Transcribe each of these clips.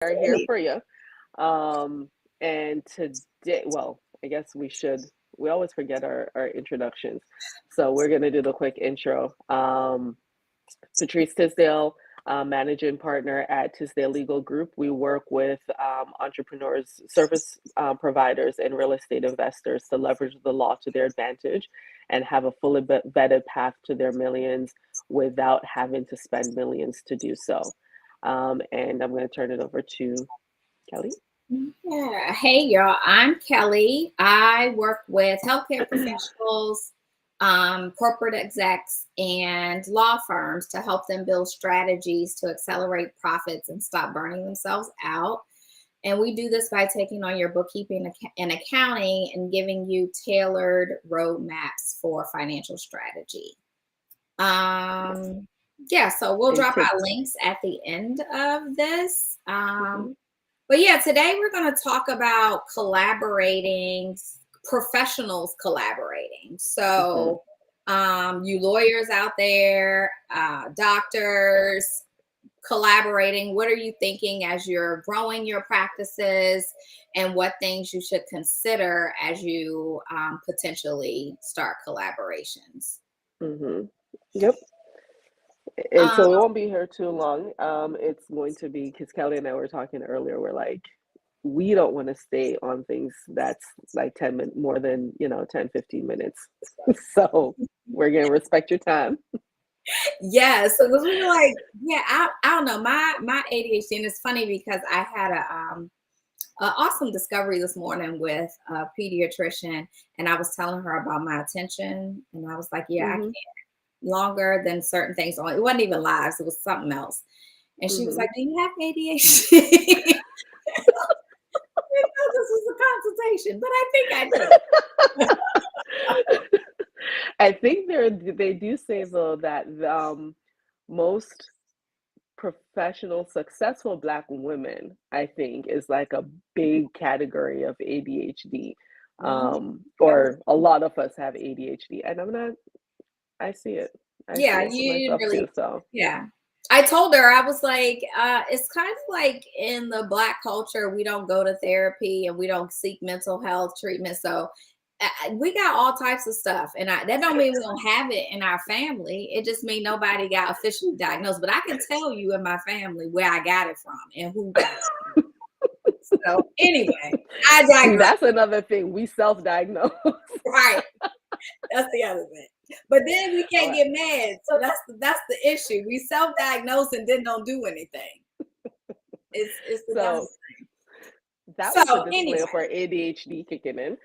are here for you. And today, well, I guess we always forget our introductions. So we're going to do the quick intro. Patrice Tisdale, managing partner at Tisdale Legal Group. We work with entrepreneurs, service providers, and real estate investors to leverage the law to their advantage and have a fully vetted path to their millions without having to spend millions to do so. And I'm going to turn it over to Kellé. Yeah. Hey, y'all. I'm Kellé. I work with healthcare professionals, corporate execs, and law firms to help them build strategies to accelerate profits and stop burning themselves out. And we do this by taking on your bookkeeping and accounting and giving you tailored roadmaps for financial strategy. Yeah, so we'll drop our links at the end of this. But yeah, today we're going to talk about collaborating, professionals collaborating. So, you lawyers out there, doctors collaborating, what are you thinking as you're growing your practices, and what things you should consider as you potentially start collaborations? Yep. And so we won't be here too long. It's going to be because Kellé and I were talking earlier. We're like, we don't want to stay on things that's like 10 minutes, more than, 10, 15 minutes. So we're going to respect your time. Yeah, so we were like, yeah, I don't know, my ADHD, and it's funny because I had a awesome discovery this morning with a pediatrician, and I was telling her about my attention, and I was like, yeah, I can't longer than certain things. It wasn't even lives, it was something else. And she was like, do you have ADHD? This was a consultation, but I think I do. I think they do say though that most professional, successful Black women, I think, is like a big category of ADHD. Or a lot of us have ADHD, and I see it. I see Yeah, it for you myself really, too. So yeah. I told her, I was like, it's kind of like in the Black culture, we don't go to therapy and we don't seek mental health treatment. So we got all types of stuff. And that don't mean we don't have it in our family. It just means nobody got officially diagnosed. But I can tell you in my family where I got it from and who got it. So anyway, I digress. See, that's another thing. We self-diagnose. Right. That's the other thing. But then we can't get mad. So that's the issue. We self-diagnose and then don't do anything. It's the dumb thing. That was the display for ADHD kicking in.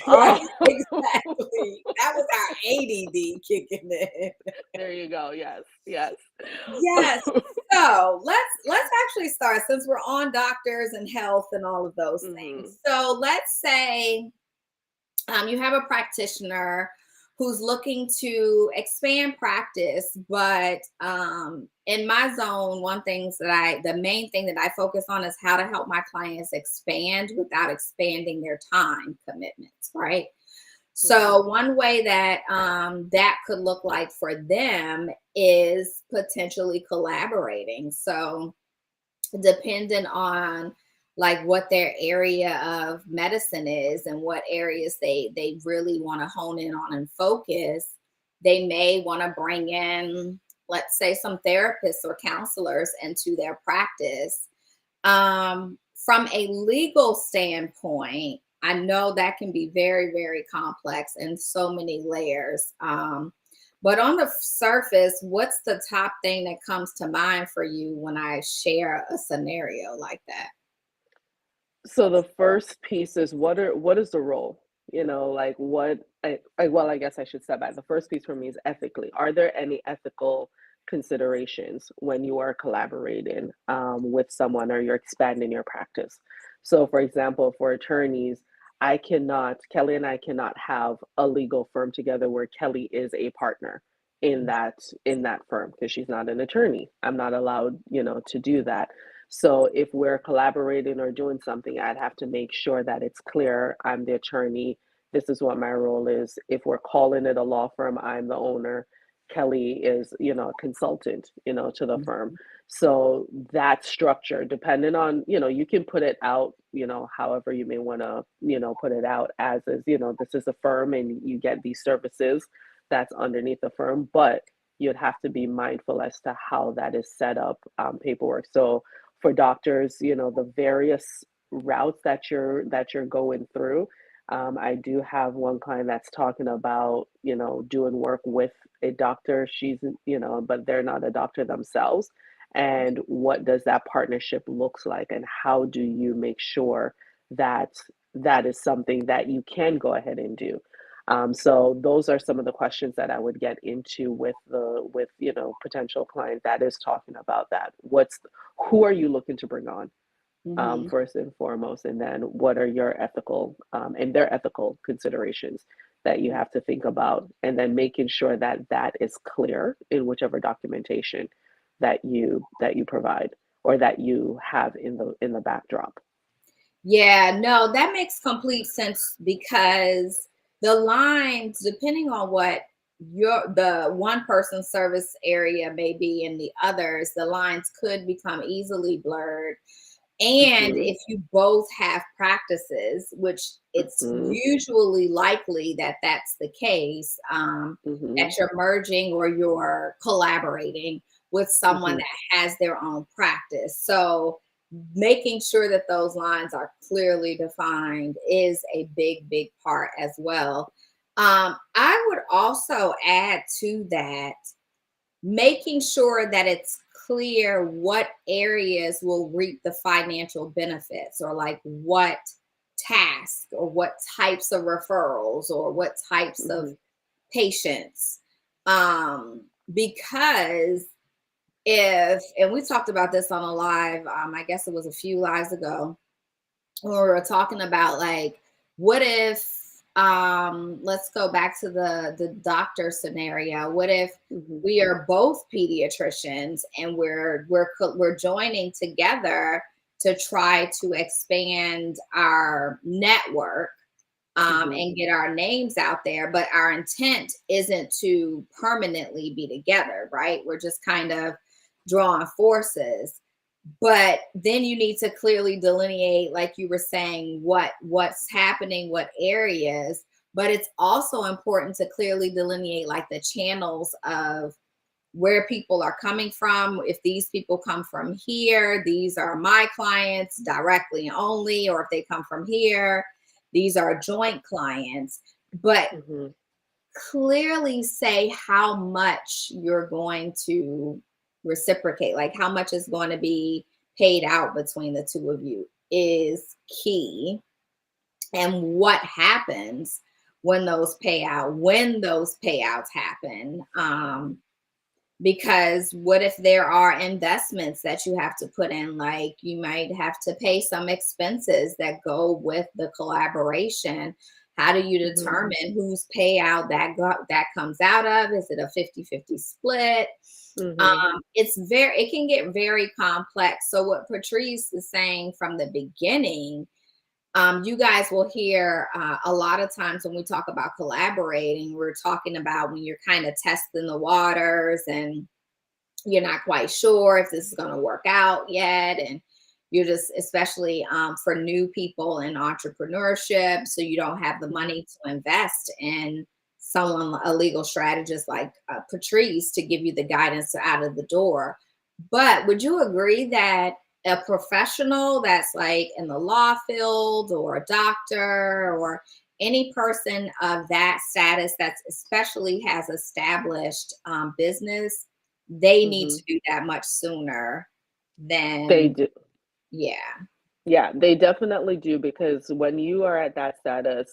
Right, exactly. That was our ADD kicking in. There you go. Yes, yes. Yes. So let's actually start, since we're on doctors and health and all of those things. So let's say you have a practitioner who's looking to expand practice, but in my zone, the main thing that I focus on is how to help my clients expand without expanding their time commitments, right? So one way that that could look like for them is potentially collaborating. So depending on like what their area of medicine is and what areas they really want to hone in on and focus, they may want to bring in, let's say, some therapists or counselors into their practice. From a legal standpoint, I know that can be very, very complex and so many layers. But on the surface, what's the top thing that comes to mind for you when I share a scenario like that? So the first piece is what is the role? Like I guess I should step back. The first piece for me is ethically. Are there any ethical considerations when you are collaborating with someone or you're expanding your practice? So for example, for attorneys, Kellé and I cannot have a legal firm together where Kellé is a partner in that firm because she's not an attorney. I'm not allowed, to do that. So if we're collaborating or doing something, I'd have to make sure that it's clear I'm the attorney. This is what my role is. If we're calling it a law firm, I'm the owner. Kellé is, a consultant, to the firm. So that structure, depending on, you can put it out, however you may want to, put it out as is, this is a firm and you get these services that's underneath the firm, but you'd have to be mindful as to how that is set up, paperwork. So for doctors, the various routes that you're going through. I do have one client that's talking about, doing work with a doctor. She's, but they're not a doctor themselves. And what does that partnership looks like, and how do you make sure that that is something that you can go ahead and do? So those are some of the questions that I would get into with potential client that is talking about that. Who are you looking to bring on? Mm-hmm. First and foremost, and then what are your ethical and their ethical considerations that you have to think about, and then making sure that that is clear in whichever documentation that you provide or that you have in the backdrop. Yeah, no, that makes complete sense because the lines, depending on what the one person service area may be and the others, the lines could become easily blurred. And Mm-hmm. if you both have practices, which it's Mm-hmm. usually likely that that's the case, Mm-hmm. that you're merging or you're collaborating with someone Mm-hmm. that has their own practice. So making sure that those lines are clearly defined is a big, big part as well. I would also add to that making sure that it's clear what areas will reap the financial benefits, or like what tasks or what types of referrals or what types of Mm-hmm. patients. Because if, and we talked about this on a live, I guess it was a few lives ago, when we were talking about like, what if, let's go back to the doctor scenario. What if Mm-hmm. we are both pediatricians and we're joining together to try to expand our network, Mm-hmm. and get our names out there, but our intent isn't to permanently be together, right? We're just kind of drawing forces. But then you need to clearly delineate, like you were saying, what's happening, what areas. But it's also important to clearly delineate like the channels of where people are coming from. If these people come from here, these are my clients directly and only, or if they come from here, these are joint clients. But Mm-hmm. clearly say how much you're going to reciprocate, like how much is going to be paid out between the two of you is key. And what happens when those payouts happen. Because what if there are investments that you have to put in, like you might have to pay some expenses that go with the collaboration. How do you Mm-hmm. determine whose payout that comes out of? Is it a 50-50 split? Mm-hmm. It can get very complex. So what Patrice is saying from the beginning, you guys will hear a lot of times when we talk about collaborating, we're talking about when you're kind of testing the waters and you're not quite sure if this is going to work out yet. And you're just, especially for new people in entrepreneurship, so you don't have the money to invest in someone, a legal strategist like Patrice, to give you the guidance out of the door. But would you agree that a professional that's like in the law field, or a doctor, or any person of that status that's especially has established business, they need Mm-hmm. to do that much sooner They than, do. yeah. Yeah, they definitely do, because when you are at that status,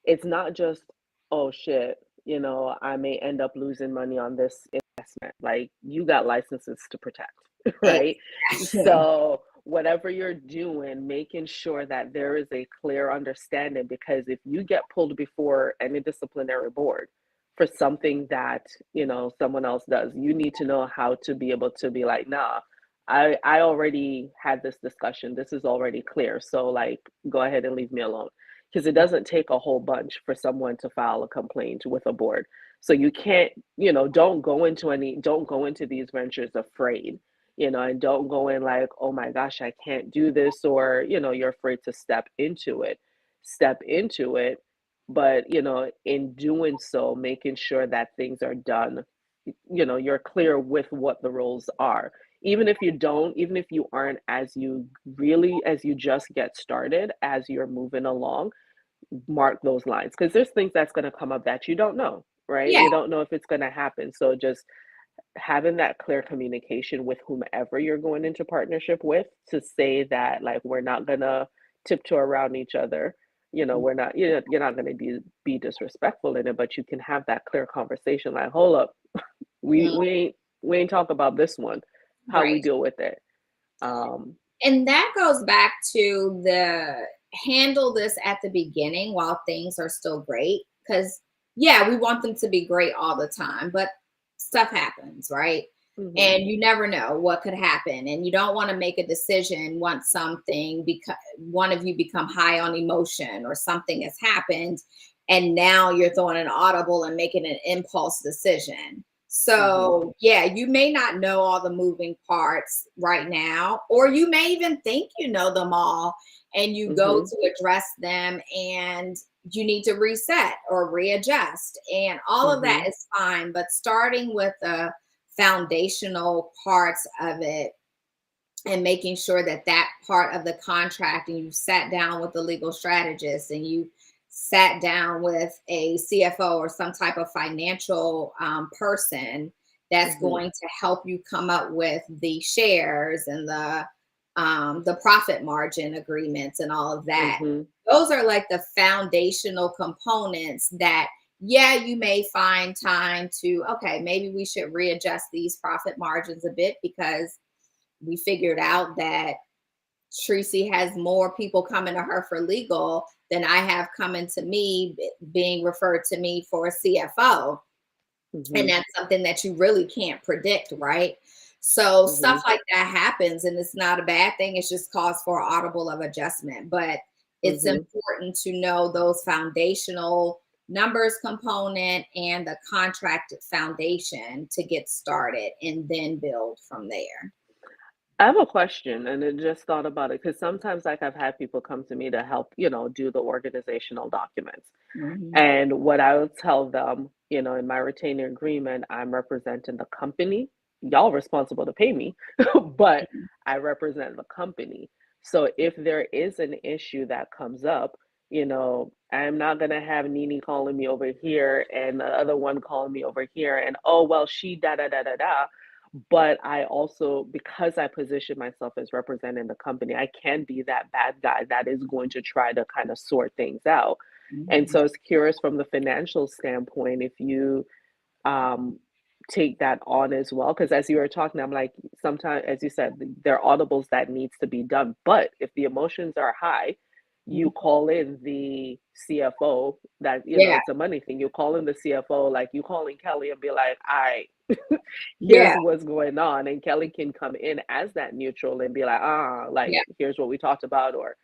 it's not just, oh shit, I may end up losing money on this investment. Like, you got licenses to protect, right? Exactly. So whatever you're doing, making sure that there is a clear understanding, because if you get pulled before any disciplinary board for something that, someone else does, you need to know how to be able to be like, nah, I already had this discussion. This is already clear. So like, go ahead and leave me alone. because it doesn't take a whole bunch for someone to file a complaint with a board. So you can't, don't go into these ventures afraid, and don't go in like, oh my gosh, I can't do this, or, you're afraid to step into it. Step into it, but, in doing so, making sure that things are done, you're clear with what the roles are. Even if you aren't, as you just get started, as you're moving along, mark those lines, because there's things that's going to come up that you don't know, right? Yeah. You don't know if it's going to happen. So just having that clear communication with whomever you're going into partnership with, to say that, like, we're not going to tiptoe around each other. We're not, you're not going to be disrespectful in it, but you can have that clear conversation, like, hold up, we Mm, we ain't we ain't talk about this one, how we right. deal with it. um And that goes back to the handle this at the beginning while things are still great. Because, yeah, we want them to be great all the time, but stuff happens, right? mhm, And you never know what could happen. And you don't want to make a decision once something, because one of you become high on emotion or something has happened. And now you're throwing an audible and making an impulse decision. mhm, So, yeah, you may not know all the moving parts right now, or you may even think you know them all, and you go mhm, to address them and you need to reset or readjust. And all of that mhm, is fine. But starting with the foundational parts of it and making sure that that part of the contract, and you sat down with the legal strategist, and you sat down with a CFO or some type of financial person that's mhm, going to help you come up with the shares and the profit margin agreements and all of that. mhm, Those are like the foundational components that, yeah, you may find time to, okay, maybe we should readjust these profit margins a bit because we figured out that Tracy has more people coming to her for legal than I have coming to me, being referred to me for a CFO. And mhm, that's something that you really can't predict, right? So stuff mhm, like that happens, and it's not a bad thing. It's just cause for audible of adjustment. But it's mhm. important to know those foundational numbers component and the contract foundation to get started and then build from there. I have a question, and I just thought about it, because sometimes, like, I've had people come to me to help, do the organizational documents. Mhm. And what I would tell them, in my retainer agreement, I'm representing the company. Y'all responsible to pay me, but I represent the company. So if there is an issue that comes up, I'm not gonna have Nini calling me over here and the other one calling me over here, and, oh well, she da da da da da. But I also, because I position myself as representing the company, I can be that bad guy that is going to try to kind of sort things out. And Mhm. so I was curious, from the financial standpoint, if you um, take that on as well, because as you were talking, I'm like, sometimes, as you said, there are audibles that needs to be done. But if the emotions are high, you Mhm. call in the CFO. That, Yeah, it's a money thing. You call in the CFO, like you calling Kelly and be like, I yeah, here's what's going on, and Kelly can come in as that neutral and be like, like, yeah. here's what we talked about, or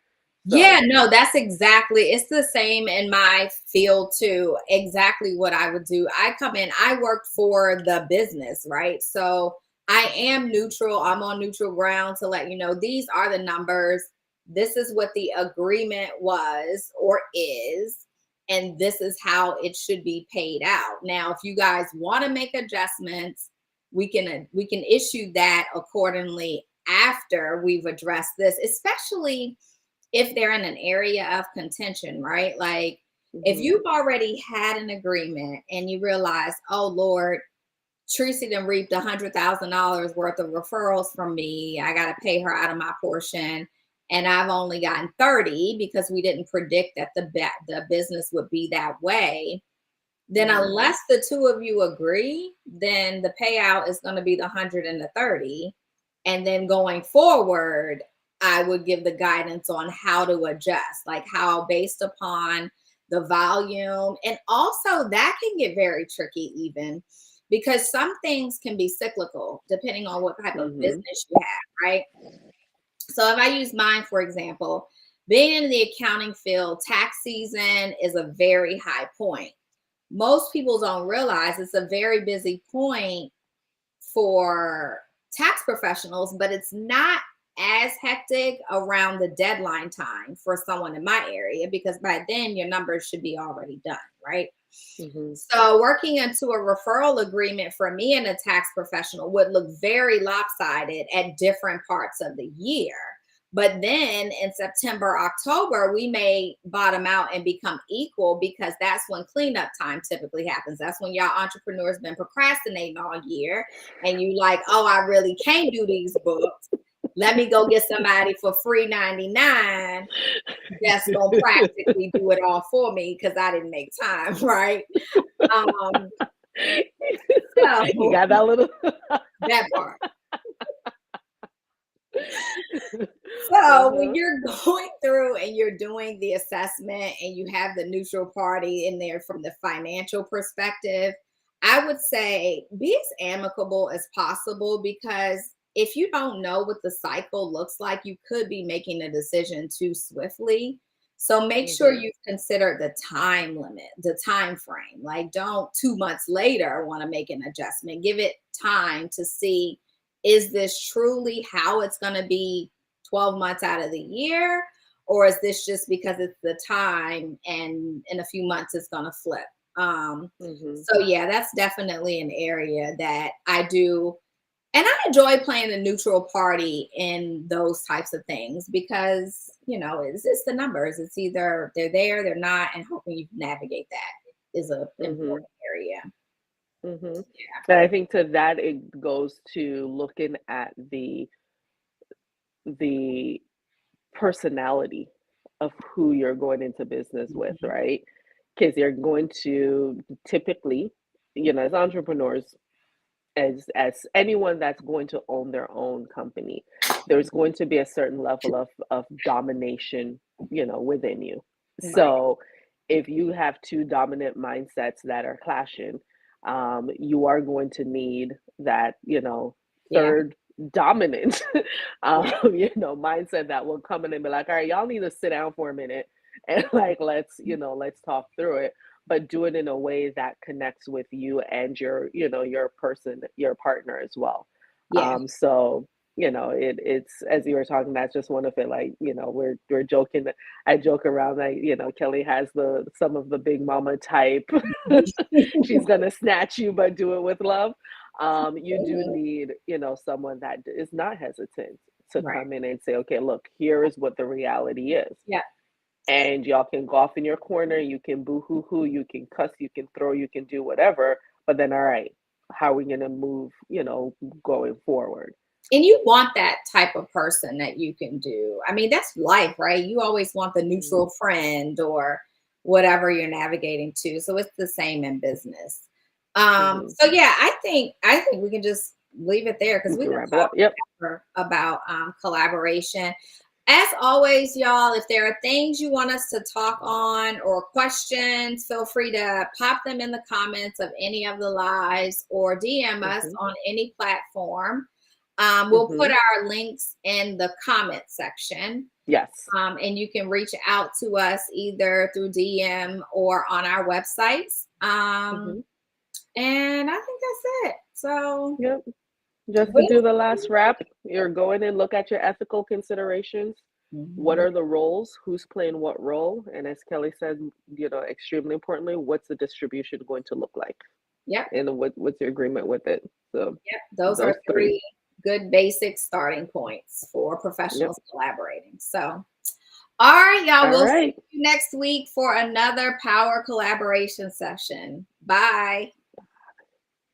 Yeah, so. no, that's exactly, it's the same in my field too. Exactly what I would do. I come in, I work for the business, right? So I am neutral. I'm on neutral ground to let you know these are the numbers. This is what the agreement was or is, and this is how it should be paid out. Now, if you guys want to make adjustments, we can issue that accordingly after we've addressed this, especially if they're in an area of contention, right? Like if Mhm, you've already had an agreement and you realize, oh Lord, Tracy done reaped $100,000 worth of referrals from me. I got to pay her out of my portion, and I've only gotten 30 because we didn't predict that the business would be that way. Then mhm, unless the two of you agree, then the payout is going to be the 100 and the 30. And then going forward, I would give the guidance on how to adjust, like how based upon the volume. And also that can get very tricky even because some things can be cyclical depending on what type of mhm, business you have, right? So if I use mine, for example, being in the accounting field, tax season is a very high point. Most people don't realize it's a very busy point for tax professionals, but it's not as hectic around the deadline time for someone in my area, because by then your numbers should be already done, right? Mm-hmm. So working into a referral agreement for me and a tax professional would look very lopsided at different parts of the year. But then in September, October, we may bottom out and become equal, because that's when cleanup time typically happens. That's when y'all entrepreneurs been procrastinating all year and you like, oh, I really can't do these books. Let me go get somebody for free 99 that's gonna practically do it all for me because I didn't make time, right? Um, You so got that little that part. So when you're going through and you're doing the assessment and you have the neutral party in there from the financial perspective, I would say be as amicable as possible, because if you don't know what the cycle looks like, you could be making a decision too swiftly. So make sure Mm-hmm. you've considered the time limit, the time frame. Like, don't 2 months later want to make an adjustment. Give it time to see, is this truly how it's going to be 12 months out of the year? Or is this just because it's the time and in a few months it's going to flip? Mm-hmm. So yeah, that's definitely an area that I do. And I enjoy playing the neutral party in those types of things, because, it's the numbers. It's either they're there, they're not, and helping you navigate that is an Mm-hmm. important area. Mm-hmm. Yeah. And I think to that it goes to looking at the personality of who you're going into business with, Mhm. right? Because you're going to typically, as entrepreneurs, as anyone that's going to own their own company, there's going to be a certain level of domination, within you. Right. So if you have two dominant mindsets that are clashing, you are going to need that, Yeah. third dominant Yeah. mindset that will come in and be like, all right, y'all need to sit down for a minute and like let's talk through it, but do it in a way that connects with you and your partner as well. Yeah. So it's, as you were talking, that's just one of it. Like, we're joking. I joke around that, Kelly has some of the big mama type. She's gonna snatch you, but do it with love. You do need, someone that is not hesitant to Right. come in and say, okay, look, here is what the reality is. Yeah. And y'all can go off in your corner, you can boo hoo hoo, you can cuss, you can throw, you can do whatever. But then, all right, how are we gonna move, going forward? And you want that type of person that you can do. I mean, that's life, right? You always want the Mhm, neutral friend or whatever you're navigating to. So it's the same in business. mhm. So yeah, I think we can just leave it there, because We we can can wrap it talk up. Yep. forever about collaboration. As always, y'all, if there are things you want us to talk on or questions, feel free to pop them in the comments of any of the lives or DM us Mhm, on any platform. We'll put mhm. our links in the comment section. Yes. And you can reach out to us either through DM or on our websites. Mhm. And I think that's it. So, Yep. Just to do the last wrap, you're going and look at your ethical considerations. What Mhm. are the roles? Who's playing what role? And as Kelly said, extremely importantly, what's the distribution going to look like? Yep. And what's your agreement with it? So Yep. Those those are three. three good basic starting points for Yep. professionals collaborating. So, all right, y'all. All We'll see right. you next week for another power collaboration session. Bye.